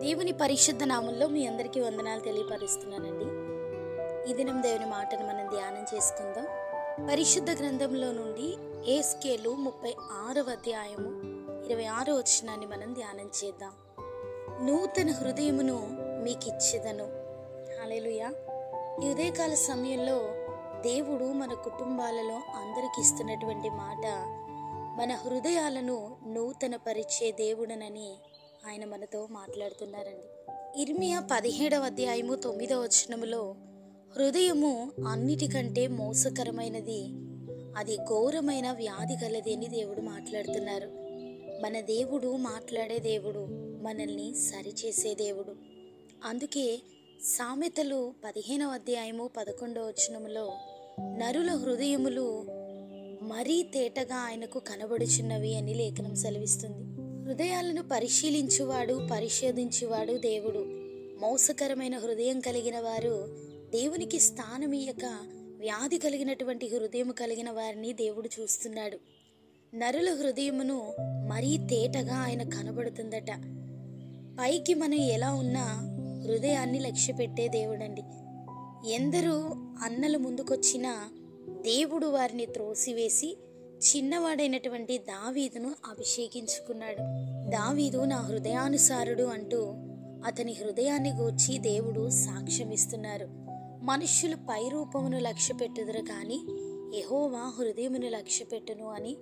దేవుని పరిశుద్ధ నామంలో మీ అందరికీ వందనాలు తెలియపరుస్తున్నానండి. ఈ దినం దేవుని మాటను మనం ధ్యానం చేసుకుందాం. పరిశుద్ధ గ్రంథంలో నుండి ఏస్కేలు 36వ అధ్యాయము 26వ వచనాన్ని మనం ధ్యానం చేద్దాం. నూతన హృదయమును మీకిచ్చెదను. హల్లెలూయా. ఈ ఉదయకాల సమయంలో దేవుడు మన కుటుంబాలలో అందరికి ఇస్తున్నటువంటి మాట, మన హృదయాలను నూతన పరిచే దేవుడనని ఆయన మనతో మాట్లాడుతున్నారండి. ఇర్మియా 17వ అధ్యాయము 9వ వచనములో, హృదయము అన్నిటికంటే మోసకరమైనది, అది ఘోరమైన వ్యాధి గలది అని దేవుడు మాట్లాడుతున్నారు. మన దేవుడు మాట్లాడే దేవుడు, మనల్ని సరిచేసే దేవుడు. అందుకే సామెతలు 15వ అధ్యాయము 11వ వచనములో, నరుల హృదయములు మరీ తేటగా ఆయనకు కనబడుచున్నవి అని లేఖనం సెలవిస్తుంది. హృదయాలను పరిశీలించువాడు, పరిశోధించువాడు దేవుడు. మోసకరమైన హృదయం కలిగిన వారు దేవునికి స్థానమియ్యక వ్యాధి కలిగినటువంటి హృదయం కలిగిన వారిని దేవుడు చూస్తున్నాడు. నరుల హృదయమును మరీ తేటగా ఆయన కనబడుతుందట. పైకి మనం ఎలా ఉన్నా హృదయాన్ని లక్ష్య పెట్టే దేవుడండి. ఎందరూ అన్నలు ముందుకొచ్చినా దేవుడు వారిని త్రోసివేసి చిన్నవాడైనటువంటి దావీదును అభిషేకించుకున్నాడు. దావీదు నా హృదయానుసారుడు అంటూ అతని హృదయాన్ని గూర్చి దేవుడు సాక్ష్యమిస్తున్నారు. మనుష్యులు పై రూపమును లక్ష్య పెట్టుదురు కానీ యెహోవా హృదయమును లక్ష్య పెట్టును అని,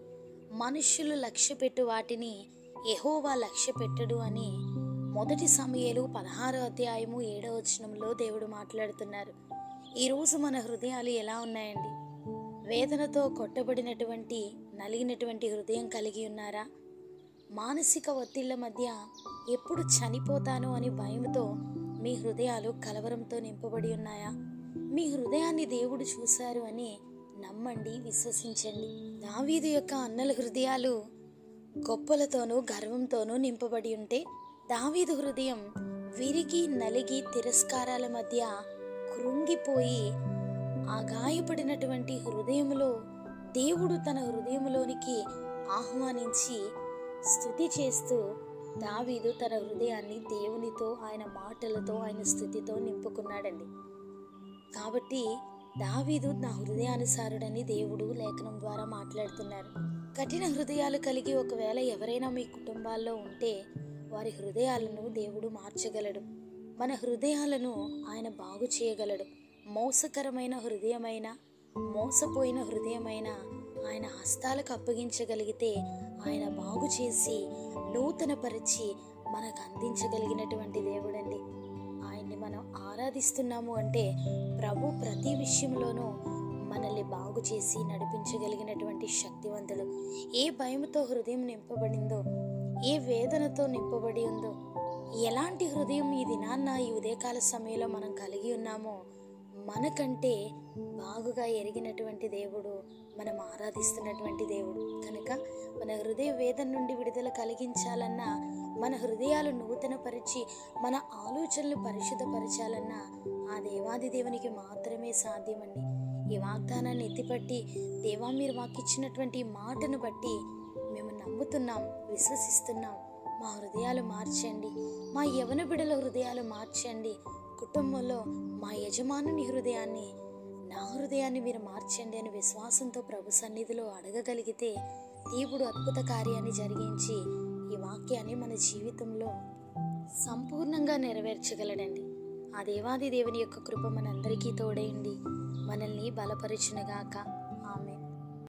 మనుష్యులు లక్ష్య పెట్టు వాటిని యెహోవా లక్ష్య పెట్టడు అని 1 సమూయేలు 16వ అధ్యాయము 7వ వచనంలో దేవుడు మాట్లాడుతున్నారు. ఈరోజు మన హృదయాలు ఎలా ఉన్నాయండి? వేదనతో కొట్టబడినటువంటి నలిగినటువంటి హృదయం కలిగి ఉన్నారా? మానసిక ఒత్తిళ్ల మధ్య ఎప్పుడు చనిపోతాను అని భయంతో మీ హృదయాలు కలవరంతో నింపబడి ఉన్నాయా? మీ హృదయాన్ని దేవుడు చూశారు అని నమ్మండి, విశ్వసించండి. దావీదు యొక్క అన్నల హృదయాలు గొప్పలతోనూ గర్వంతోనూ నింపబడి ఉంటే, దావీదు హృదయం విరిగి నలిగి తిరస్కారాల మధ్య కృంగిపోయి ఆ గాయపడినటువంటి హృదయములో దేవుడు తన హృదయములోనికి ఆహ్వానించి స్తుతి చేస్తూ దావీదు తన హృదయాన్ని దేవునితో, ఆయన మాటలతో, ఆయన స్తుతితో నింపుకున్నాడండి. కాబట్టి దావీదు నా హృదయానుసారుడని దేవుడు లేఖనం ద్వారా మాట్లాడుతున్నారు. కఠిన హృదయాలు కలిగి ఒకవేళ ఎవరైనా మీ కుటుంబాల్లో ఉంటే వారి హృదయాలను దేవుడు మార్చగలడు. మన హృదయాలను ఆయన బాగు చేయగలడు. మోసకరమైన హృదయమైన, మోసపోయిన హృదయమైన ఆయన హస్తాలకు అప్పగించగలిగితే ఆయన బాగు చేసి నూతన పరిచి మనకు అందించగలిగినటువంటి దేవుడండి. ఆయన్ని మనం ఆరాధిస్తున్నాము అంటే ప్రభు ప్రతి విషయంలోనూ మనల్ని బాగు చేసి నడిపించగలిగినటువంటి శక్తివంతుడు. ఏ భయంతో హృదయం నింపబడిందో, ఏ వేదనతో నింపబడి ఉందో, ఎలాంటి హృదయం ఈ దినాన్న ఈ ఉదయకాల సమయంలో మనం కలిగి ఉన్నామో మనకంటే బాగుగా ఎరిగినటువంటి దేవుడు, మనం ఆరాధిస్తున్నటువంటి దేవుడు. కనుక మన హృదయ వేదన నుండి విడుదల కలిగించాలన్నా, మన హృదయాలు నూతనపరిచి మన ఆలోచనలు పరిశుద్ధపరచాలన్నా ఆ దేవాది దేవునికి మాత్రమే సాధ్యమండి. ఈ వాగ్దానాన్ని ఎత్తిపట్టి, దేవా మీరు మాకు ఇచ్చినటువంటి మాటను బట్టి మేము నమ్ముతున్నాం, విశ్వసిస్తున్నాం. మా హృదయాలు మార్చండి, మా యవన బిడ్డల హృదయాలు మార్చండి. కుటుంబంలో మా యజమానుని హృదయాన్ని, నా హృదయాన్ని మీరు మార్చండి అని విశ్వాసంతో ప్రభు సన్నిధిలో అడగగలిగితే దేవుడు అద్భుత కార్యాన్ని జరిగించి ఈ వాక్యాన్ని మన జీవితంలో సంపూర్ణంగా నెరవేర్చగలడండి. ఆ దేవాది దేవుని యొక్క కృప మనందరికీ తోడైండి మనల్ని బలపరిచునుగాక.